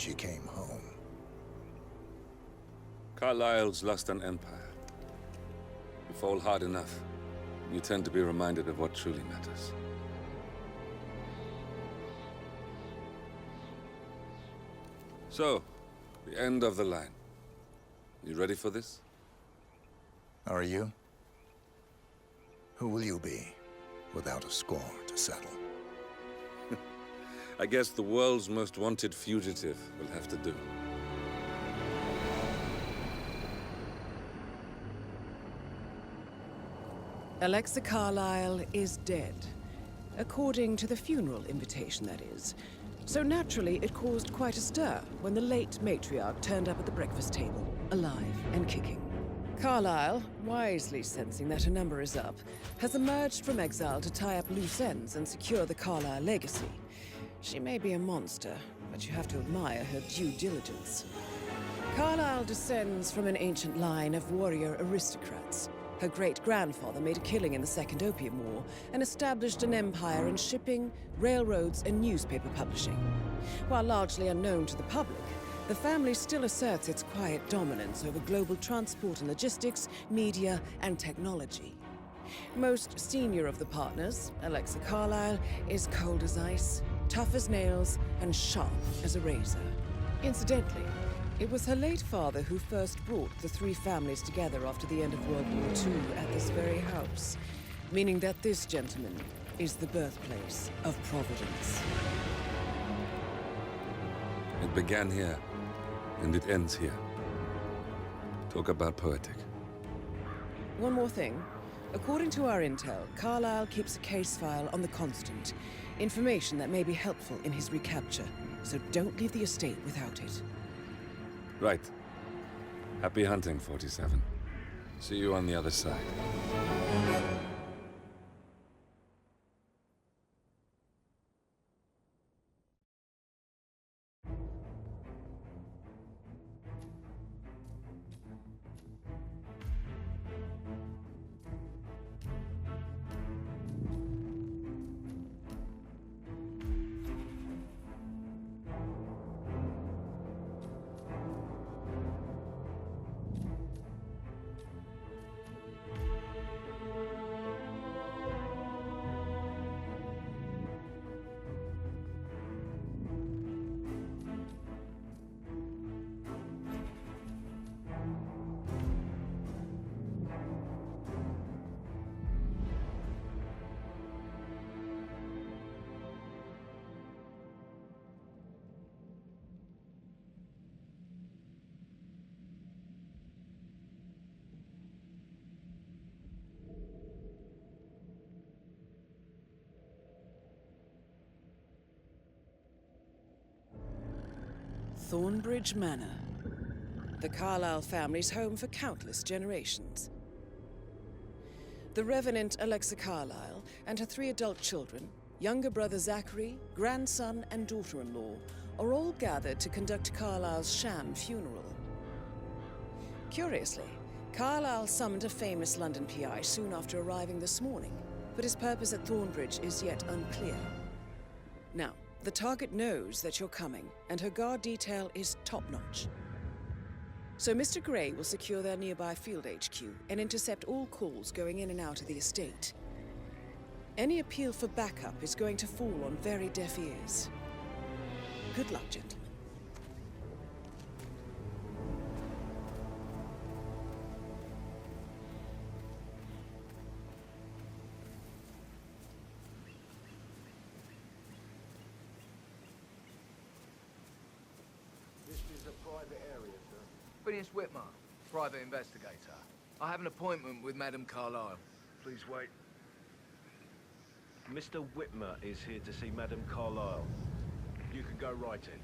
she came home. Carlyle's lost an empire. You fall hard enough, you tend to be reminded of what truly matters. So, the end of the line. You ready for this? Are you? Who will you be, without a score to settle? I guess the world's most wanted fugitive will have to do. Alexa Carlyle is dead. According to the funeral invitation, that is. So naturally, it caused quite a stir when the late matriarch turned up at the breakfast table, alive and kicking. Carlyle, wisely sensing that her number is up, has emerged from exile to tie up loose ends and secure the Carlyle legacy. She may be a monster, but you have to admire her due diligence. Carlyle descends from an ancient line of warrior aristocrats. Her great-grandfather made a killing in the Second Opium War and established an empire in shipping, railroads, and newspaper publishing. While largely unknown to the public, the family still asserts its quiet dominance over global transport and logistics, media, and technology. Most senior of the partners, Alexa Carlyle, is cold as ice, tough as nails, and sharp as a razor. Incidentally, it was her late father who first brought the three families together after the end of World War II at this very house, meaning that this gentleman is the birthplace of Providence. It began here, and it ends here. Talk about poetic. One more thing. According to our intel, Carlyle keeps a case file on the Constant. Information that may be helpful in his recapture, so don't leave the estate without it. Right. Happy hunting, 47. See you on the other side. Thornbridge Manor. The Carlyle family's home for countless generations. The Revenant Alexa Carlyle and her 3 adult children, younger brother Zachary, grandson, and daughter-in-law, are all gathered to conduct Carlyle's sham funeral. Curiously, Carlyle summoned a famous London PI soon after arriving this morning, but his purpose at Thornbridge is yet unclear. Now, the target knows that you're coming, and her guard detail is top-notch. So Mr. Gray will secure their nearby field HQ and intercept all calls going in and out of the estate. Any appeal for backup is going to fall on very deaf ears. Good luck, gentlemen. Phineas Whitmer, private investigator. I have an appointment with Madame Carlyle. Please wait. Mr. Whitmer is here to see Madame Carlyle. You can go right in.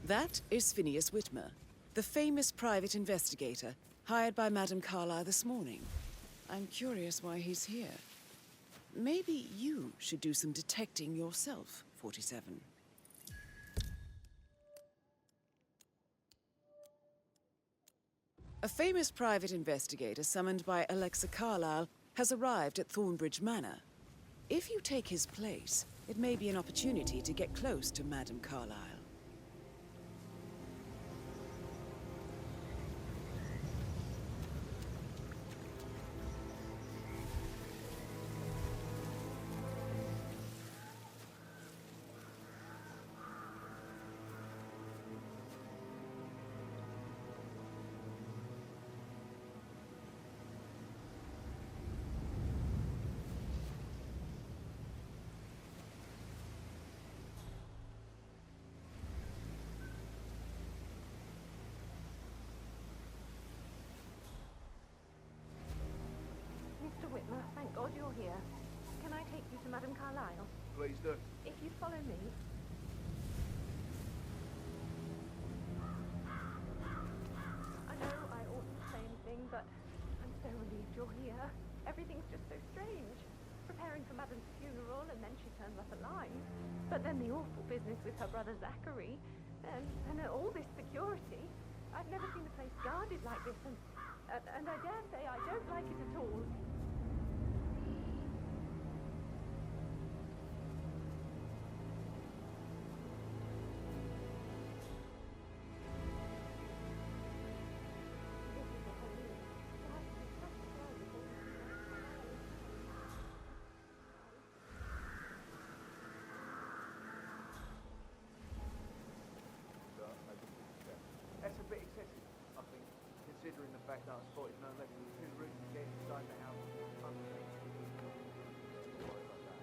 That is Phineas Whitmer, the famous private investigator hired by Madame Carlyle this morning. I'm curious why he's here. Maybe you should do some detecting yourself, 47. A famous private investigator summoned by Alexa Carlyle has arrived at Thornbridge Manor. If you take his place, it may be an opportunity to get close to Madame Carlyle. Madam Carlyle. Please do. If you follow me... I know I oughtn't say anything, but I'm so relieved you're here. Everything's just so strange. Preparing for Madam's funeral, and then she turns up alive. But then the awful business with her brother Zachary, and all this security. I've never seen the place guarded like this, and I dare say I don't like it at all. That's a bit excessive, I think, considering the fact that I spotted no less than 2 routes to get inside the house. Sorry about that.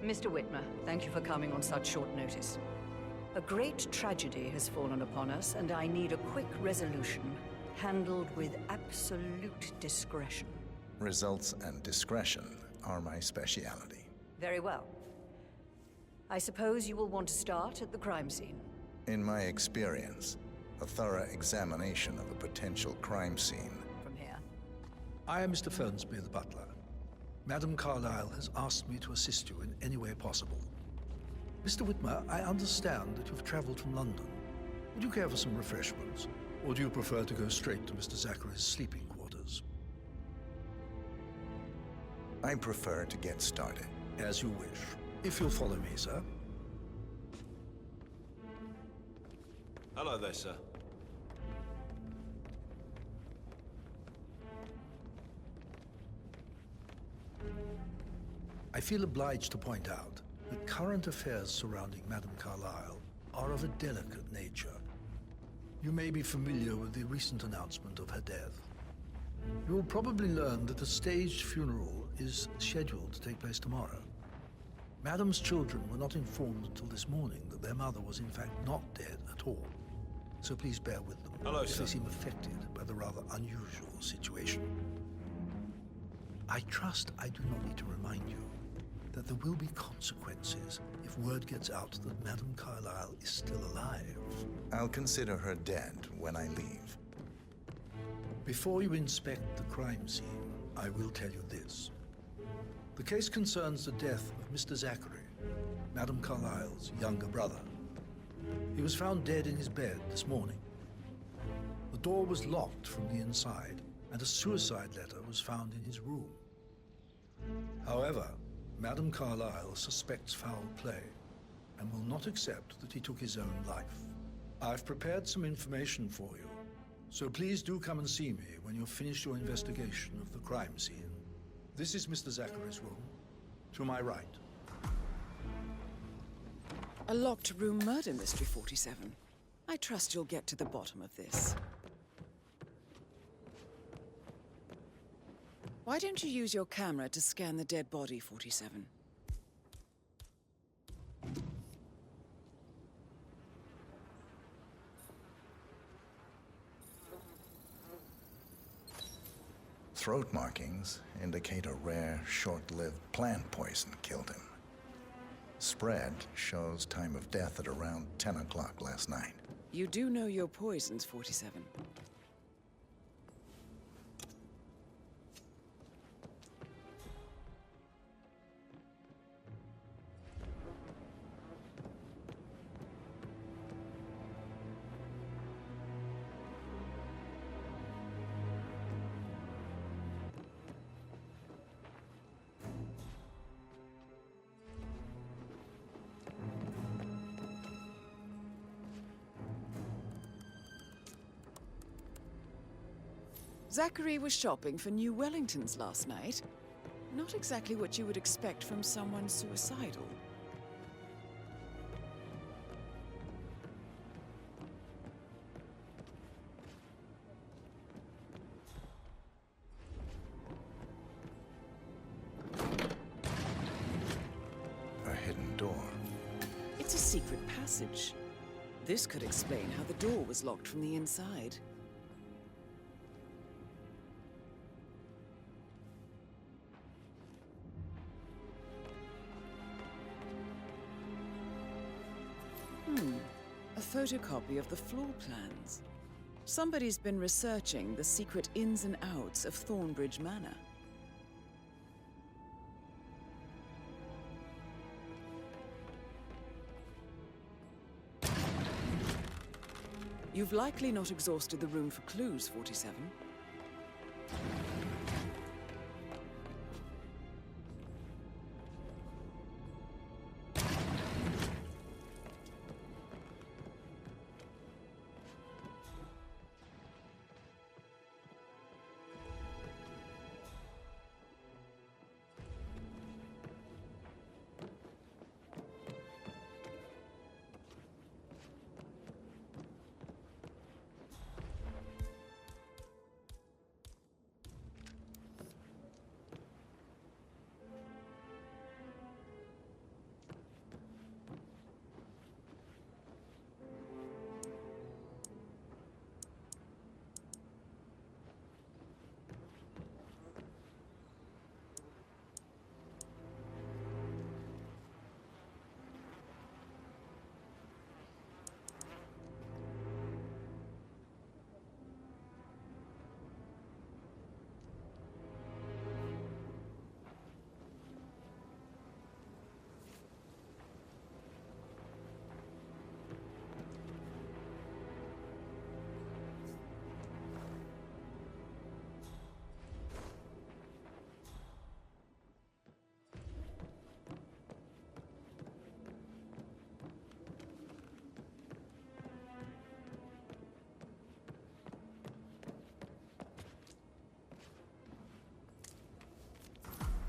Mr. Whitmer, thank you for coming on such short notice. A great tragedy has fallen upon us, and I need a quick resolution, handled with absolute discretion. Results and discretion are my speciality. Very well. I suppose you will want to start at the crime scene. In my experience, a thorough examination of a potential crime scene. From here. I am Mr. Fernsby, the butler. Madam Carlyle has asked me to assist you in any way possible. Mr. Whitmer, I understand that you've traveled from London. Would you care for some refreshments? Or do you prefer to go straight to Mr. Zachary's sleeping quarters? I prefer to get started. As you wish. If you'll follow me, sir. Hello there, sir. I feel obliged to point out that current affairs surrounding Madame Carlyle are of a delicate nature. You may be familiar with the recent announcement of her death. You will probably learn that a staged funeral is scheduled to take place tomorrow. Madame's children were not informed until this morning that their mother was in fact not dead at all. So please bear with them if they seem affected by the rather unusual situation. I trust I do not need to remind you that there will be consequences if word gets out that Madame Carlyle is still alive. I'll consider her dead when I leave. Before you inspect the crime scene, I will tell you this. The case concerns the death of Mr. Zachary, Madame Carlyle's younger brother. He was found dead in his bed this morning. The door was locked from the inside, and a suicide letter was found in his room. However, Madame Carlyle suspects foul play and will not accept that he took his own life. I've prepared some information for you, so please do come and see me when you've finished your investigation of the crime scene. This is Mr. Zachary's room, to my right. A locked room murder mystery, 47. I trust you'll get to the bottom of this. Why don't you use your camera to scan the dead body, 47? Throat markings indicate a rare, short-lived plant poison killed him. Spread shows time of death at around 10 o'clock last night. You do know your poisons, 47. Zachary was shopping for new Wellingtons last night. Not exactly what you would expect from someone suicidal. A hidden door. It's a secret passage. This could explain how the door was locked from the inside. A photocopy of the floor plans. Somebody's been researching the secret ins and outs of Thornbridge Manor. You've likely not exhausted the room for clues, 47.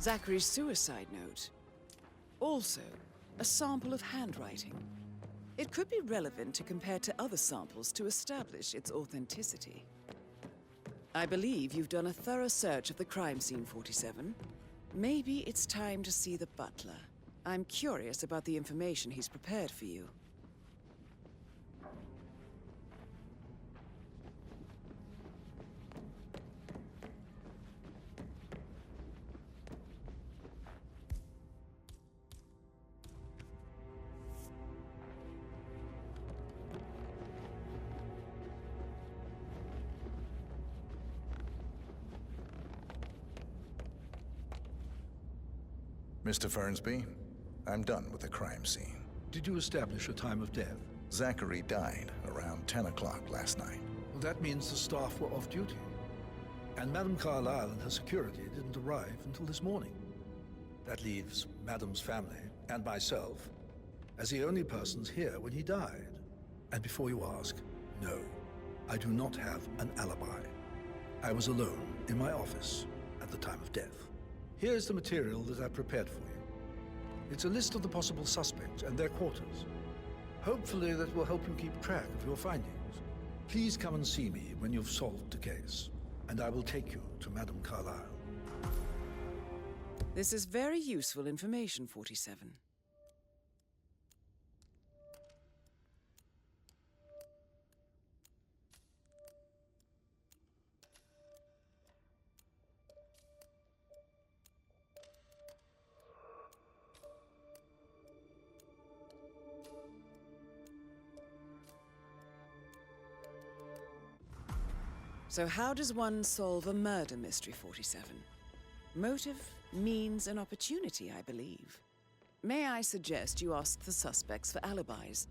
Zachary's suicide note. Also, a sample of handwriting. It could be relevant to compare to other samples to establish its authenticity. I believe you've done a thorough search of the crime scene, 47. Maybe it's time to see the butler. I'm curious about the information he's prepared for you. Mr. Fernsby, I'm done with the crime scene. Did you establish a time of death? Zachary died around 10 o'clock last night. Well, that means the staff were off duty. And Madame Carlyle and her security didn't arrive until this morning. That leaves Madame's family and myself as the only persons here when he died. And before you ask, no, I do not have an alibi. I was alone in my office at the time of death. Here's the material that I prepared for you. It's a list of the possible suspects and their quarters. Hopefully that will help you keep track of your findings. Please come and see me when you've solved the case, and I will take you to Madame Carlyle. This is very useful information, 47. So how does one solve a murder mystery, 47? Motive, means, and opportunity, I believe. May I suggest you ask the suspects for alibis?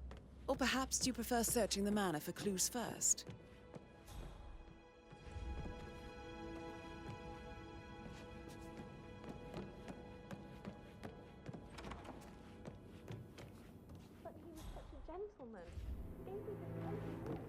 Or perhaps you prefer searching the manor for clues first? But he was such a gentleman. Gave me this lovely note.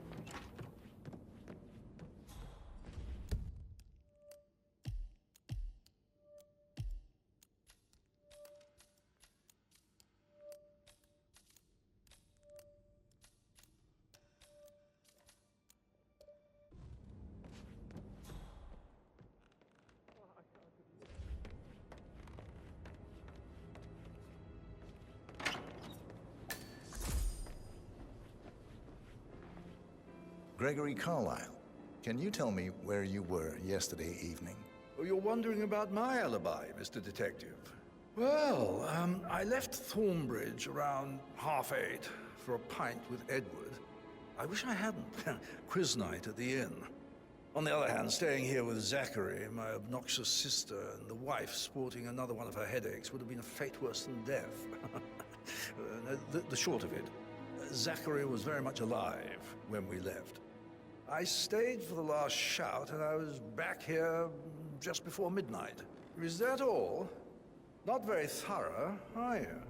Gregory Carlyle, can you tell me where you were yesterday evening? Oh, you're wondering about my alibi, Mr. Detective. Well, I left Thornbridge around 8:30 for a pint with Edward. I wish I hadn't. Quiz night at the inn. On the other hand, staying here with Zachary, my obnoxious sister, and the wife sporting another one of her headaches would have been a fate worse than death. The short of it, Zachary was very much alive when we left. I stayed for the last shout, and I was back here just before midnight. Is that all? Not very thorough, are you?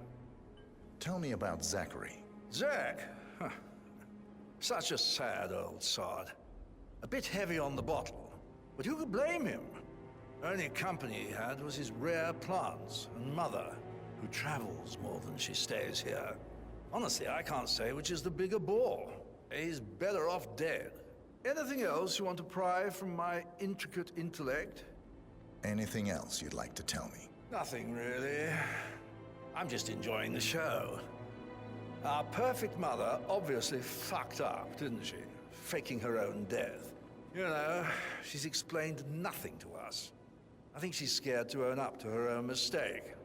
Tell me about Zachary. Zach? Huh. Such a sad old sod. A bit heavy on the bottle, but who could blame him? Only company he had was his rare plants and mother, who travels more than she stays here. Honestly, I can't say which is the bigger bore. He's better off dead. Anything else you want to pry from my intricate intellect? Anything else you'd like to tell me? Nothing, really. I'm just enjoying the show. Our perfect mother obviously fucked up, didn't she? Faking her own death. You know, she's explained nothing to us. I think she's scared to own up to her own mistake.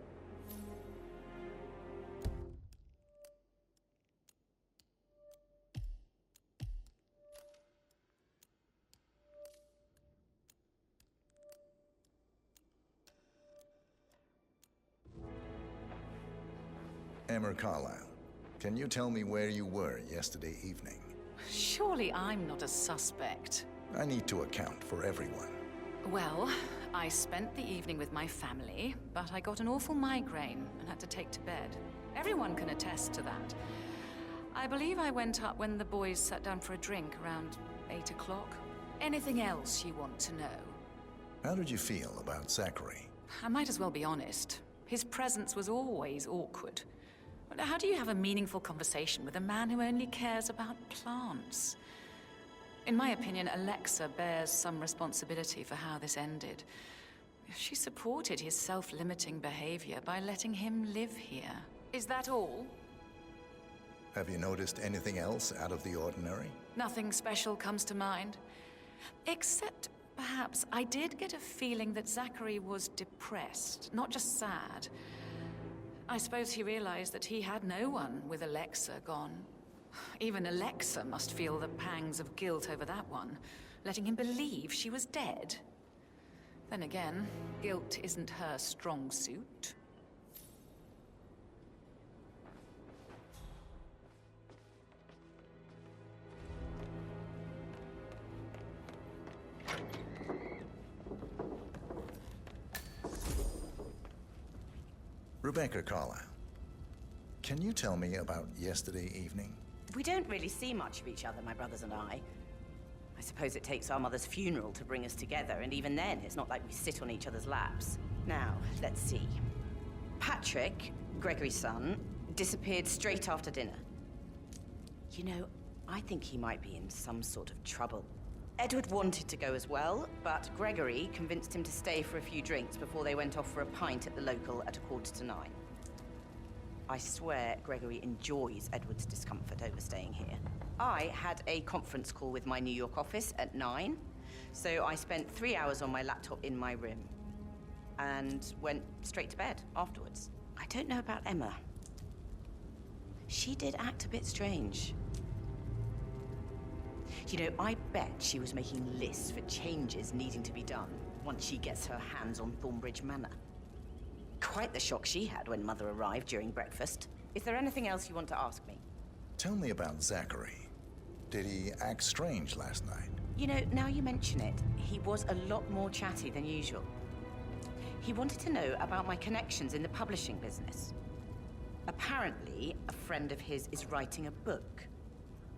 Emma Carlyle, can you tell me where you were yesterday evening? Surely I'm not a suspect. I need to account for everyone. Well, I spent the evening with my family, but I got an awful migraine and had to take to bed. Everyone can attest to that. I believe I went up when the boys sat down for a drink around 8 o'clock. Anything else you want to know? How did you feel about Zachary? I might as well be honest. His presence was always awkward. How do you have a meaningful conversation with a man who only cares about plants? In my opinion, Alexa bears some responsibility for how this ended. She supported his self-limiting behavior by letting him live here. Is that all? Have you noticed anything else out of the ordinary? Nothing special comes to mind. Except, perhaps, I did get a feeling that Zachary was depressed, not just sad. I suppose he realized that he had no one with Alexa gone. Even Alexa must feel the pangs of guilt over that one, letting him believe she was dead. Then again, guilt isn't her strong suit. Rebecca Carlyle, can you tell me about yesterday evening? We don't really see much of each other, my brothers and I. I suppose it takes our mother's funeral to bring us together, and even then, it's not like we sit on each other's laps. Now, let's see. Patrick, Gregory's son, disappeared straight after dinner. You know, I think he might be in some sort of trouble. Edward wanted to go as well, but Gregory convinced him to stay for a few drinks before they went off for a pint at the local at 9:15. I swear Gregory enjoys Edward's discomfort over staying here. I had a conference call with my New York office at 9, so I spent 3 hours on my laptop in my room and went straight to bed afterwards. I don't know about Emma. She did act a bit strange. You know, I bet she was making lists for changes needing to be done once she gets her hands on Thornbridge Manor. Quite the shock she had when Mother arrived during breakfast. Is there anything else you want to ask me? Tell me about Zachary. Did he act strange last night? You know, now you mention it, he was a lot more chatty than usual. He wanted to know about my connections in the publishing business. Apparently, a friend of his is writing a book,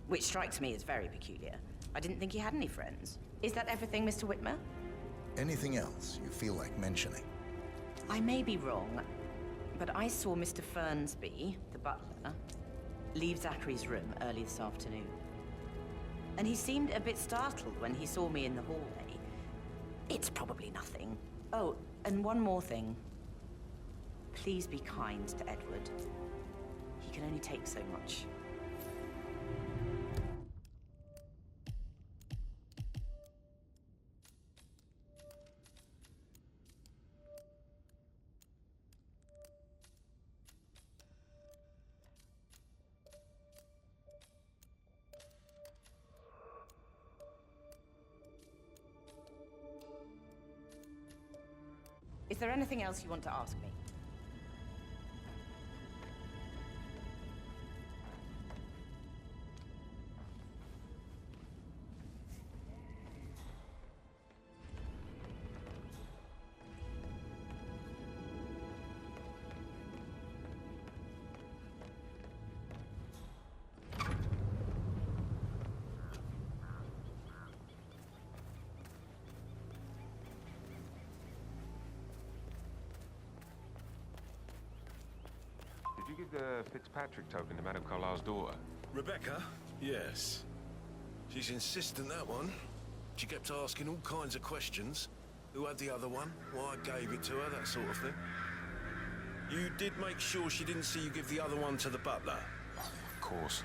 which strikes me as very peculiar. I didn't think he had any friends. Is that everything, Mr. Whitmer? Anything else you feel like mentioning? I may be wrong, but I saw Mr. Fernsby, the butler, leave Zachary's room early this afternoon. And he seemed a bit startled when he saw me in the hallway. It's probably nothing. Oh, and one more thing. Please be kind to Edward. He can only take so much. Is there anything else you want to ask me? Did you give the Fitzpatrick token to Madame Carlyle's daughter? Rebecca? Yes. She's insistent, that one. She kept asking all kinds of questions. Who had the other one? Why I gave it to her, that sort of thing. You did make sure she didn't see you give the other one to the butler? Of course.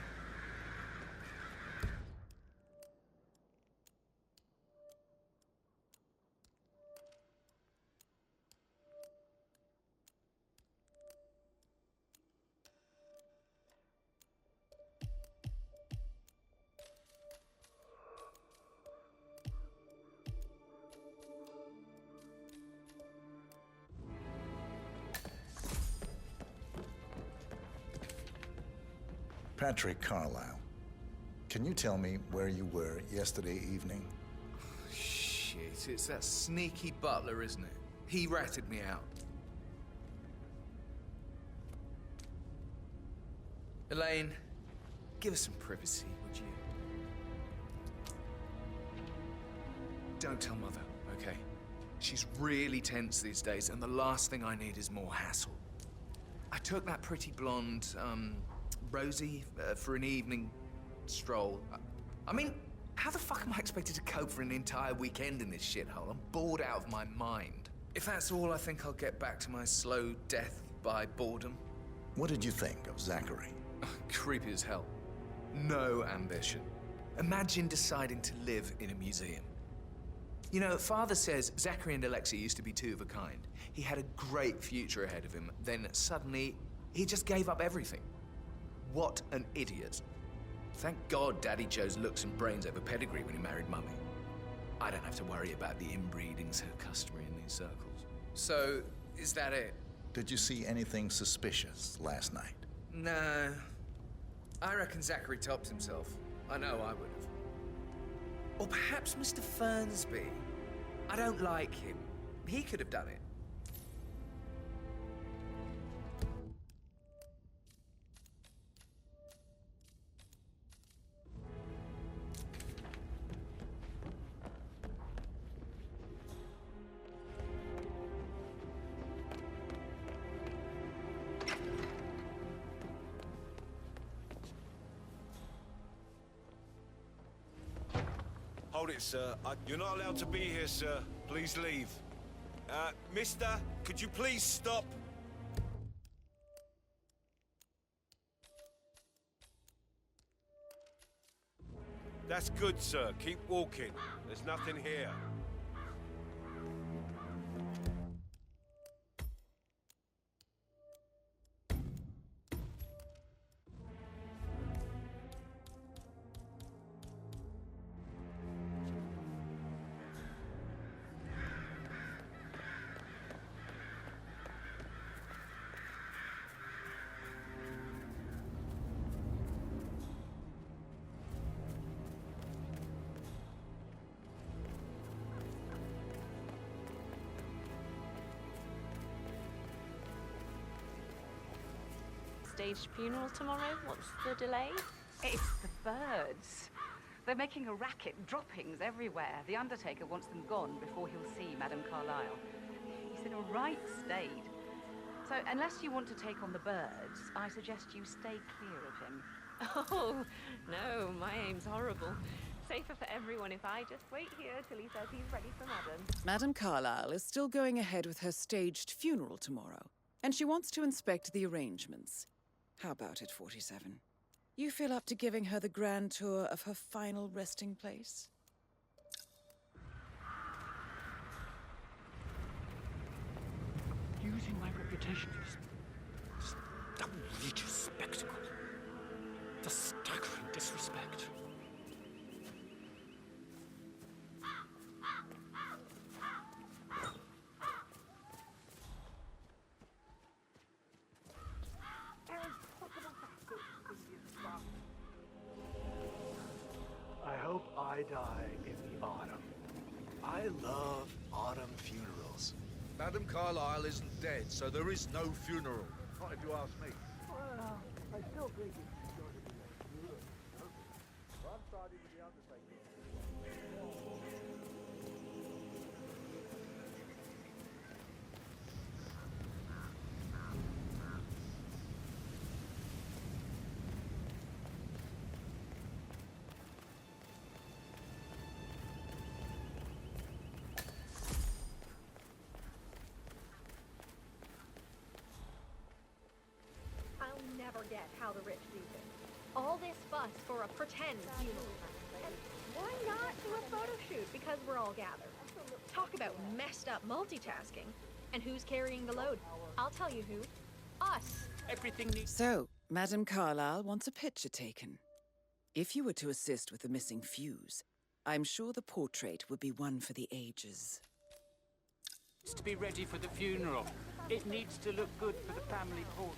Patrick Carlyle, can you tell me where you were yesterday evening? Shit, it's that sneaky butler, isn't it? He ratted me out. Elaine, give us some privacy, would you? Don't tell Mother, okay? She's really tense these days, and the last thing I need is more hassle. I took that pretty blonde, Rosie, for an evening stroll. I mean, how the fuck am I expected to cope for an entire weekend in this shithole? I'm bored out of my mind. If that's all, I think I'll get back to my slow death by boredom. What did you think of Zachary? Creepy as hell. No ambition. Imagine deciding to live in a museum. You know, Father says Zachary and Alexei used to be two of a kind. He had a great future ahead of him, then suddenly, he just gave up everything. What an idiot. Thank God Daddy chose looks and brains over pedigree when he married Mummy. I don't have to worry about the inbreeding so customary in these circles. So, is that it? Did you see anything suspicious last night? No. I reckon Zachary topped himself. I know I would have. Or perhaps Mr. Fernsby. I don't like him. He could have done it. Hold it, sir. You're not allowed to be here, sir. Please leave. Mister, could you please stop? That's good, sir. Keep walking. There's nothing here. Staged funeral tomorrow? What's the delay? It's the birds. They're making a racket, droppings everywhere. The Undertaker wants them gone before he'll see Madame Carlyle. He's in a right state. So, unless you want to take on the birds, I suggest you stay clear of him. Oh, no, my aim's horrible. Safer for everyone if I just wait here till he says he's ready for Madame. Madame Carlyle is still going ahead with her staged funeral tomorrow, and she wants to inspect the arrangements. How about it, 47? You feel up to giving her the grand tour of her final resting place? Using my reputation for this outrageous spectacle. The staggering disrespect. I die in the autumn. I love autumn funerals. Madam Carlyle isn't dead, so there is no funeral. Not if you ask me. Well, I still think it's going to be a good service. Well, I'm starting with the undertaker. I'll never get how the rich do this. All this fuss for a pretend funeral. And why not do a photo shoot because we're all gathered? Talk about messed up multitasking. And who's carrying the load? I'll tell you who. Us. Everything needs... So, Madame Carlyle wants a picture taken. If you were to assist with the missing fuse, I'm sure the portrait would be one for the ages. to be ready for the funeral. It needs to look good for the family portrait.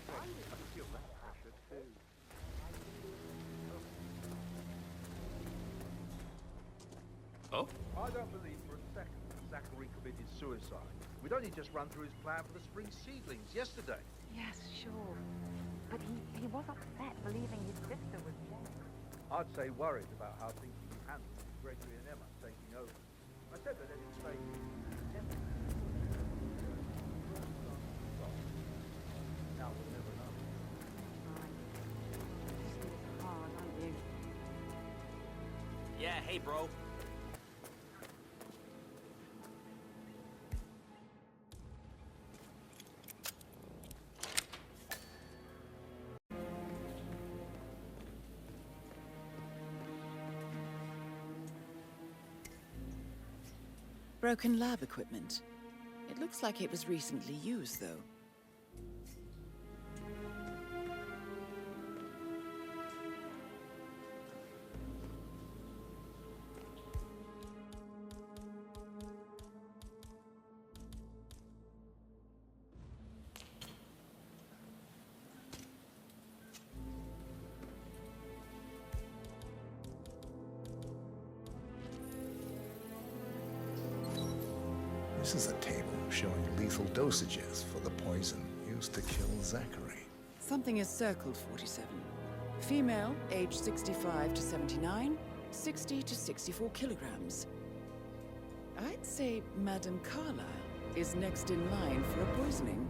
Oh? I don't believe for a second that Zachary committed suicide. We'd only just run through his plan for the spring seedlings yesterday. Yes, sure. But he was upset believing his sister was dead. I'd say worried about how things would be handled with Gregory and Emma taking over. I said that they'd stay now we'll never know. Hard, aren't you? Yeah, hey, bro. Broken lab equipment. It looks like it was recently used, though. This is a table showing lethal dosages for the poison used to kill Zachary. Something is circled 47. Female, age 65 to 79, 60 to 64 kilograms. I'd say Madame Carlyle is next in line for a poisoning.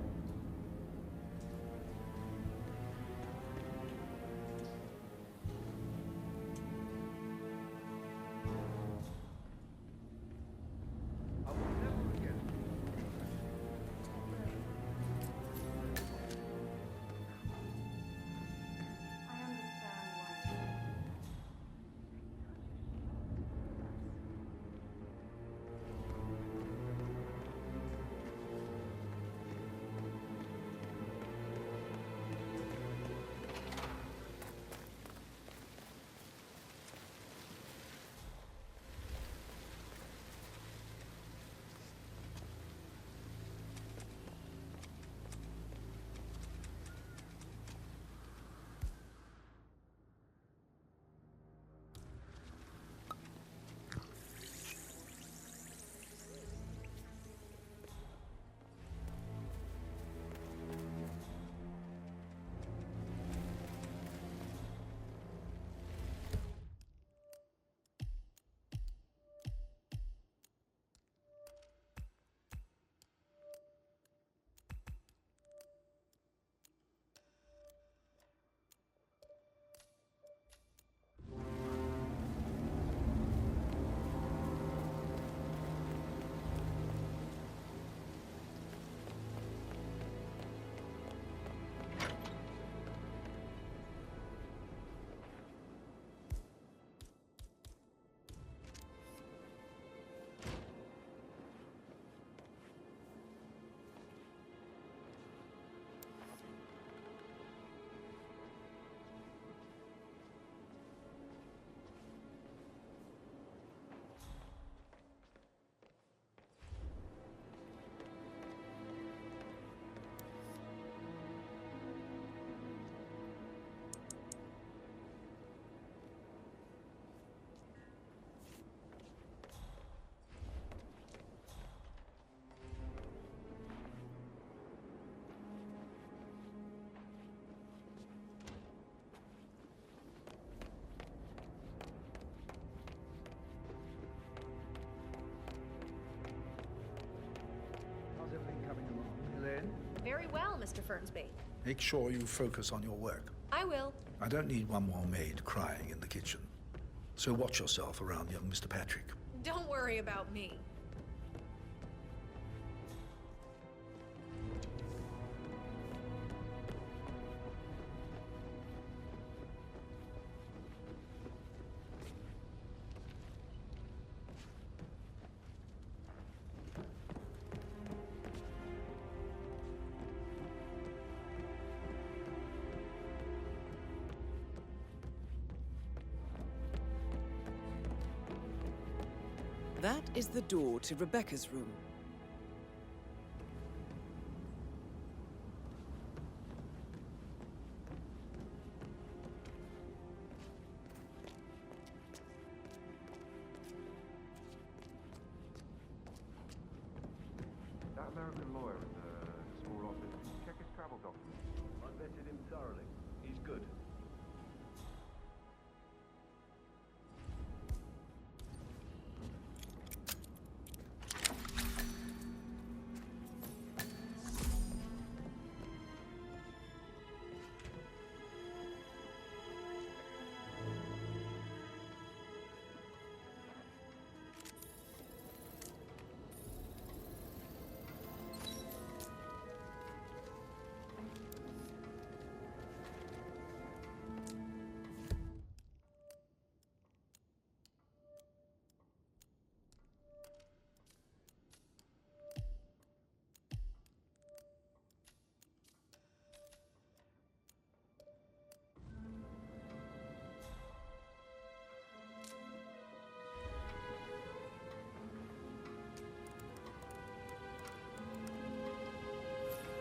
well, Mr. Fernsby. Make sure you focus on your work. I will. I don't need one more maid crying in the kitchen. So watch yourself around young Mr. Patrick. Don't worry about me. That is the door to Rebecca's room. That American lawyer in the small office, check his travel documents. I vetted him thoroughly. He's good.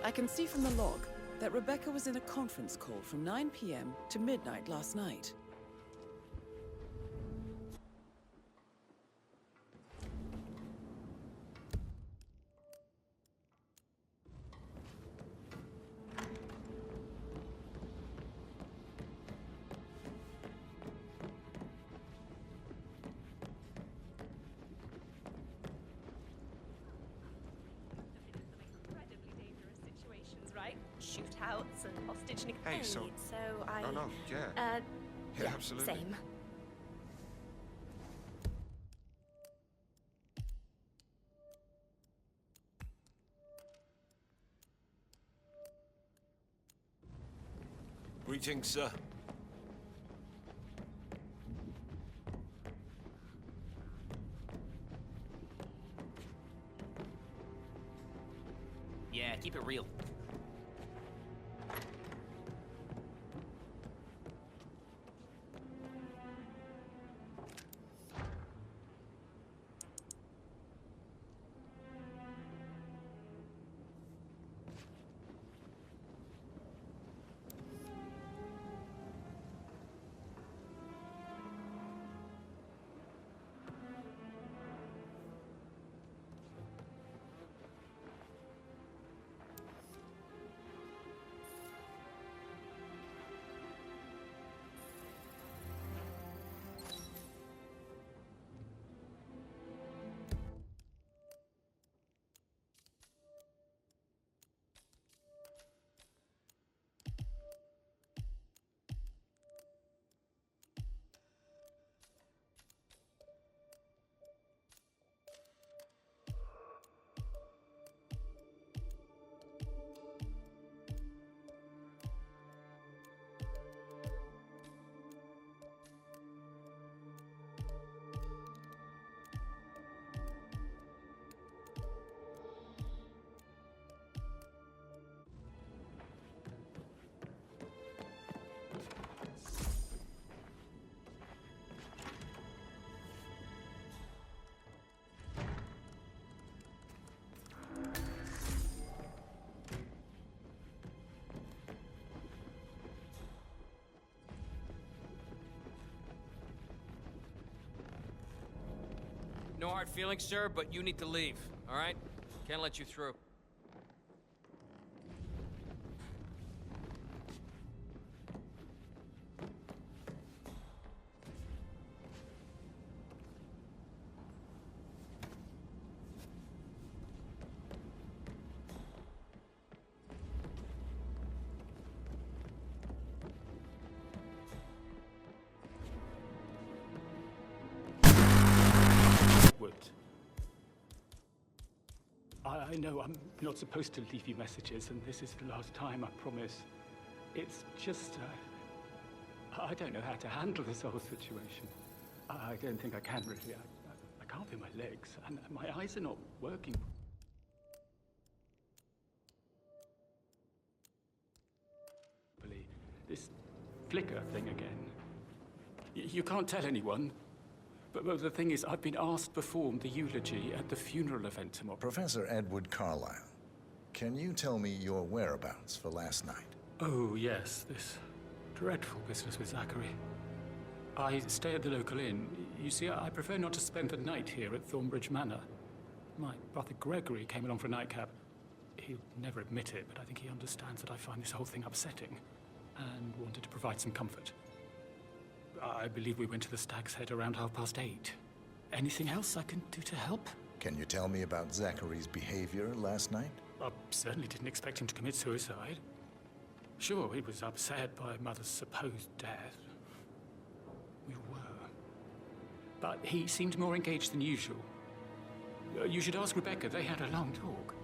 I can see from the log that Rebecca was in a conference call from 9 p.m. to midnight last night. Right? Shootouts and hostage negotiations. Hey, so I... no, yeah. Yeah, absolutely. Same. Greetings, sir. Yeah, keep it real. No hard feelings, sir, but you need to leave, all right? Can't let you through. I know I'm not supposed to leave you messages, and this is the last time, I promise. It's just, I don't know how to handle this whole situation. I don't think I can, really. I can't feel my legs, and my eyes are not working. This flicker thing again. You can't tell anyone, but the thing is, I've been asked to perform the eulogy at the funeral event tomorrow. Professor Edward Carlyle, can you tell me your whereabouts for last night? Oh, yes, this dreadful business with Zachary. I stay at the local inn. You see, I prefer not to spend the night here at Thornbridge Manor. My brother Gregory came along for a nightcap. He'll never admit it, but I think he understands that I find this whole thing upsetting and wanted to provide some comfort. I believe we went to the Stag's Head around 8:30. Anything else I can do to help? Can you tell me about Zachary's behavior last night? I certainly didn't expect him to commit suicide. Sure, he was upset by Mother's supposed death. We were. But he seemed more engaged than usual. You should ask Rebecca. They had a long talk.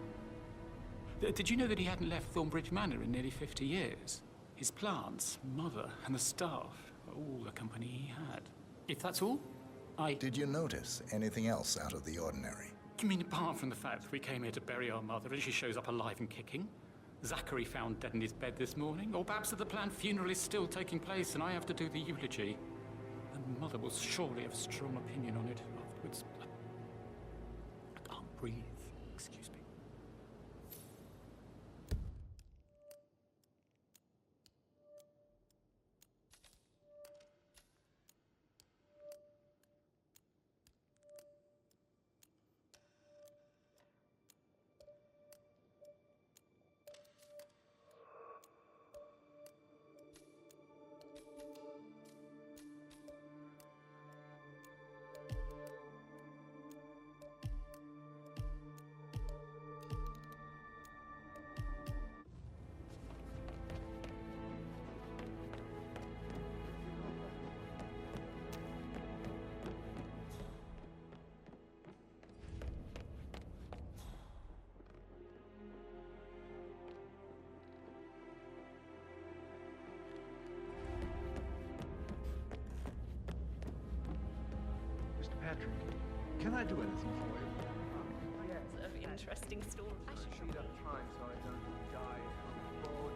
Did you know that he hadn't left Thornbridge Manor in nearly 50 years? His plants, Mother, and the staff, all the company he had. If that's all, Did you notice anything else out of the ordinary? You mean apart from the fact that we came here to bury our mother and she shows up alive and kicking? Zachary found dead in his bed this morning? Or perhaps that the planned funeral is still taking place and I have to do the eulogy? And Mother will surely have a strong opinion on it afterwards. I can't breathe. Excuse me. Patrick, can I do anything for you? It's an interesting story. I should Speed up time so I don't die on the board.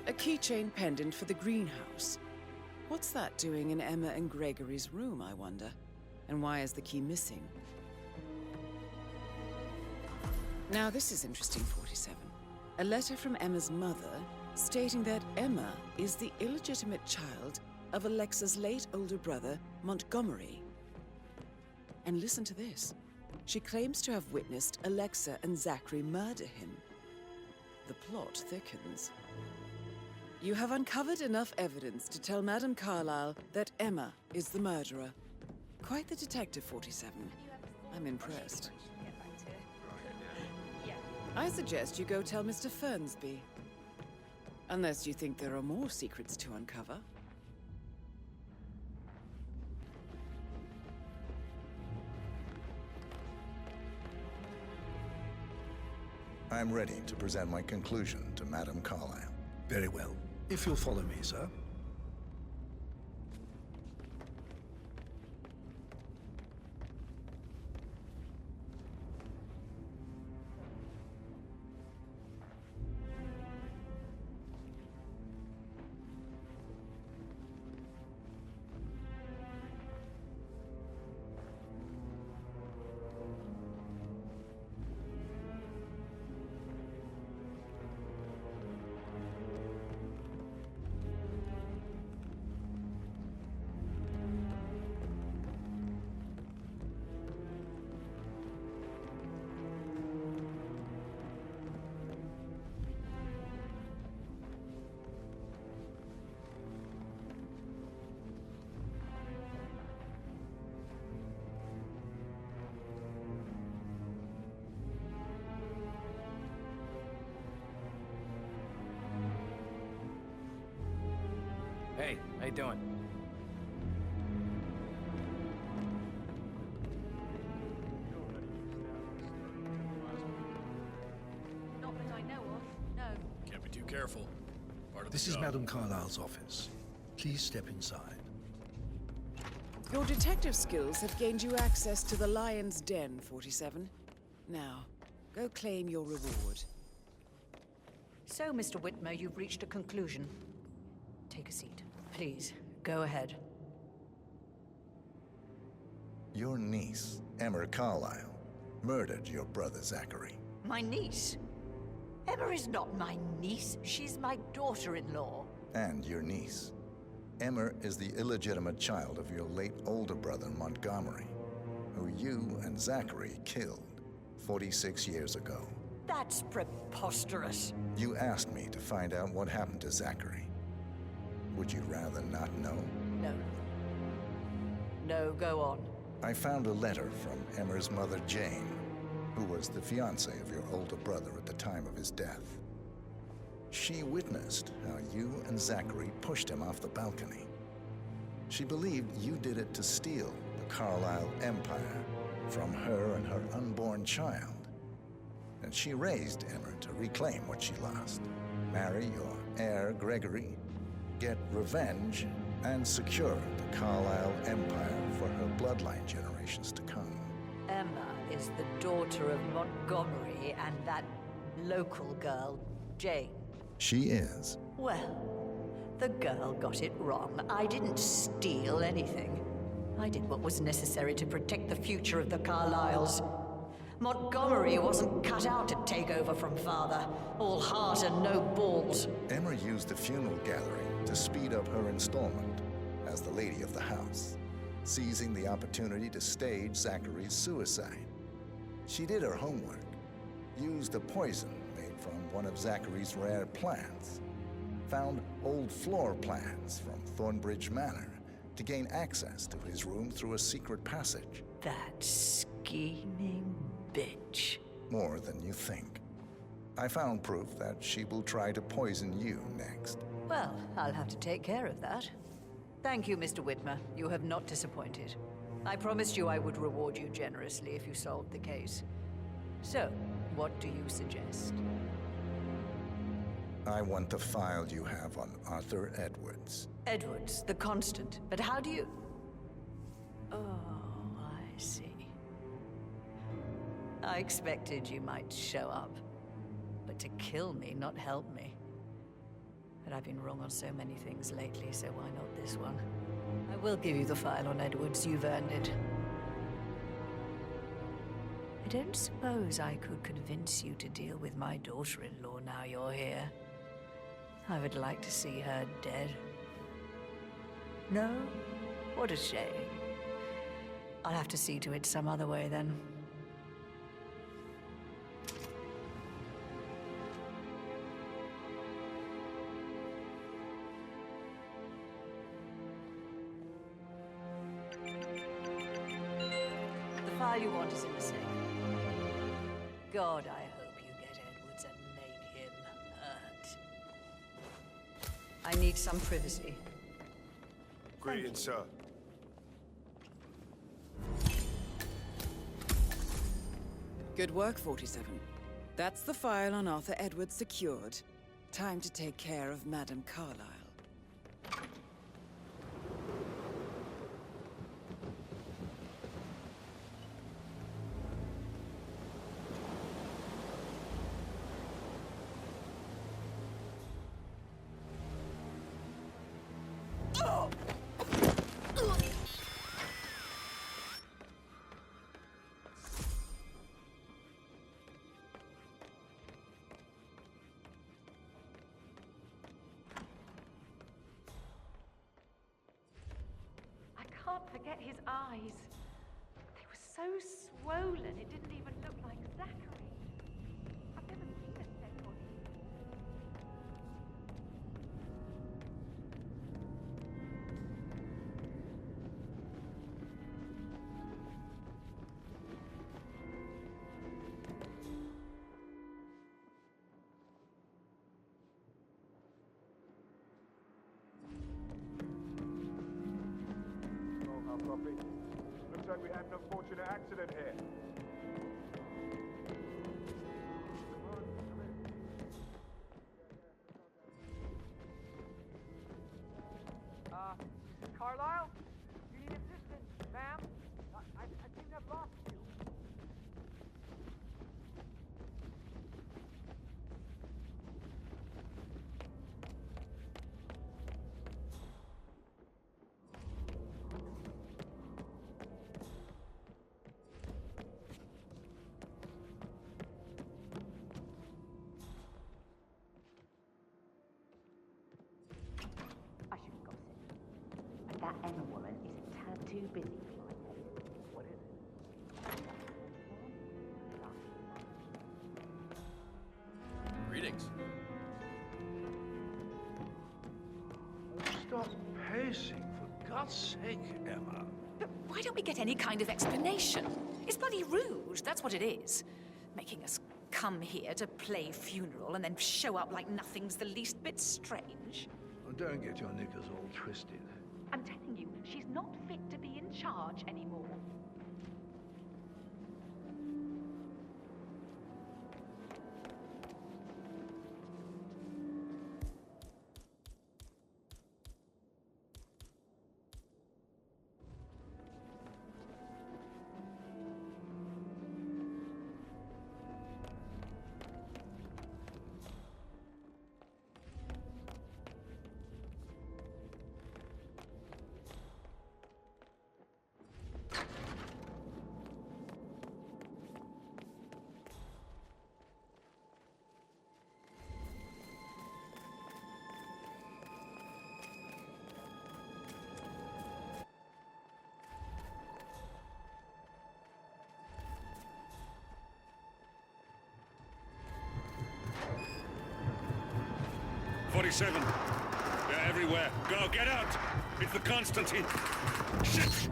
A keychain pendant for the greenhouse. What's that doing in Emma and Gregory's room, I wonder? And why is the key missing? Now this is interesting, 47. A letter from Emma's mother stating that Emma is the illegitimate child of Alexa's late older brother, Montgomery. And listen to this. She claims to have witnessed Alexa and Zachary murder him. The plot thickens. You have uncovered enough evidence to tell Madame Carlyle that Emma is the murderer. Quite the detective, 47. I'm impressed. I suggest you go tell Mr. Fernsby. Unless you think there are more secrets to uncover. I'm ready to present my conclusion to Madame Carlyle. Very well. If you'll follow me, sir. Hey, how you doing? Not that I know of, no. Can't be too careful. Part of This the is job. Madame Carlyle's office. Please step inside. Your detective skills have gained you access to the Lion's Den, 47. Now, go claim your reward. So, Mr. Whitmer, you've reached a conclusion. Take a seat. Please, go ahead. Your niece, Emma Carlyle, murdered your brother Zachary. My niece? Emma is not my niece. She's my daughter-in-law. And your niece. Emma is the illegitimate child of your late older brother Montgomery, who you and Zachary killed 46 years ago. That's preposterous. You asked me to find out what happened to Zachary. Would you rather not know? No. No, go on. I found a letter from Emma's mother, Jane, who was the fiancée of your older brother at the time of his death. She witnessed how you and Zachary pushed him off the balcony. She believed you did it to steal the Carlyle empire from her and her unborn child. And she raised Emma to reclaim what she lost. Marry your heir, Gregory, get revenge, and secure the Carlyle empire for her bloodline generations to come. Emma is the daughter of Montgomery and that local girl, Jane. She is. Well, the girl got it wrong. I didn't steal anything. I did what was necessary to protect the future of the Carlyles. Montgomery wasn't cut out to take over from father. All heart and no balls. Emma used the funeral gallery to speed up her installment as the lady of the house, seizing the opportunity to stage Zachary's suicide. She did her homework, used a poison made from one of Zachary's rare plants, found old floor plans from Thornbridge Manor to gain access to his room through a secret passage. That scheming bitch. More than you think. I found proof that she will try to poison you next. Well, I'll have to take care of that. Thank you, Mr. Whitmer. You have not disappointed. I promised you I would reward you generously if you solved the case. So, what do you suggest? I want the file you have on Arthur Edwards. Edwards, the constant. But how do you... Oh, I see. I expected you might show up. But to kill me, not help me. But I've been wrong on so many things lately, so why not this one? I will give you the file on Edwards. You've earned it. I don't suppose I could convince you to deal with my daughter-in-law now you're here. I would like to see her dead. No? What a shame. I'll have to see to it some other way then. The file you want is in the safe. God, I hope you get Edwards and make him hurt. I need some privacy. Greetings, sir. Good work, 47. That's the file on Arthur Edwards secured. Time to take care of Madame Carlyle. I can't forget his eyes. They were so swollen, it didn't even look like Zachary. I've never seen a dead body. Copy. Looks like we had an unfortunate accident here. Carlyle? You need assistance, ma'am? I seem to have lost you. I shouldn't gossip. But that Emma woman is a tad too busy for my taste. What is it? Greetings. Stop pacing, for God's sake, Emma. But why don't we get any kind of explanation? It's bloody rude, that's what it is. Making us come here to play funeral and then show up like nothing's the least bit strange. Oh, don't get your knickers all twisted. I'm telling you, she's not fit to be in charge anymore. .47. They're everywhere. Go, get out! It's the Constantine. Shit!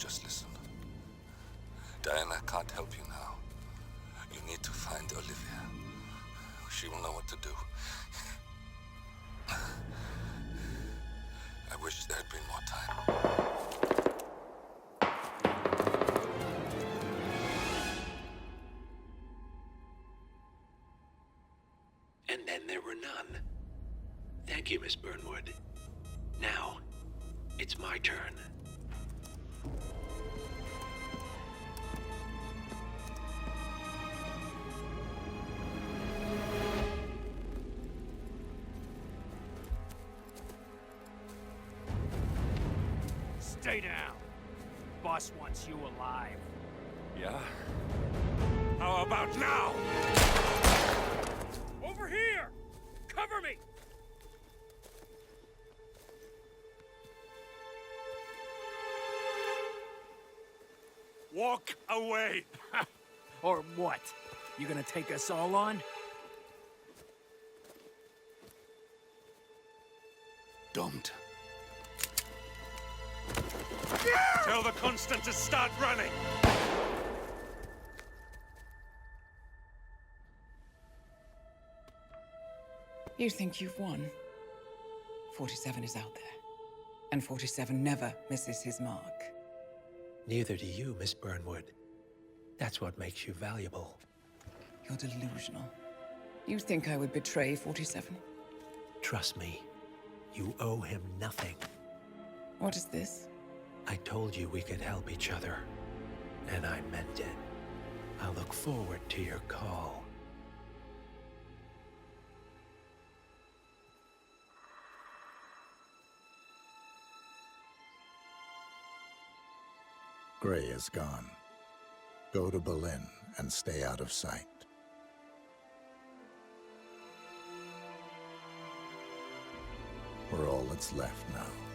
just listen. Diana can't help you now. You need to find Olivia. She will know what to do. I wish there had been more time. And then there were none. Thank you, Miss Burnwood. Now, it's my turn. Stay down. Boss wants you alive. Yeah? How about now? Over here! Cover me! Walk away! Or what? You gonna take us all on? Don't. Tell the Constant to start running! You think you've won? 47 is out there. And 47 never misses his mark. Neither do you, Miss Burnwood. That's what makes you valuable. You're delusional. You think I would betray 47? Trust me, you owe him nothing. What is this? I told you we could help each other, and I meant it. I look forward to your call. Gray is gone. Go to Berlin and stay out of sight. We're all that's left now.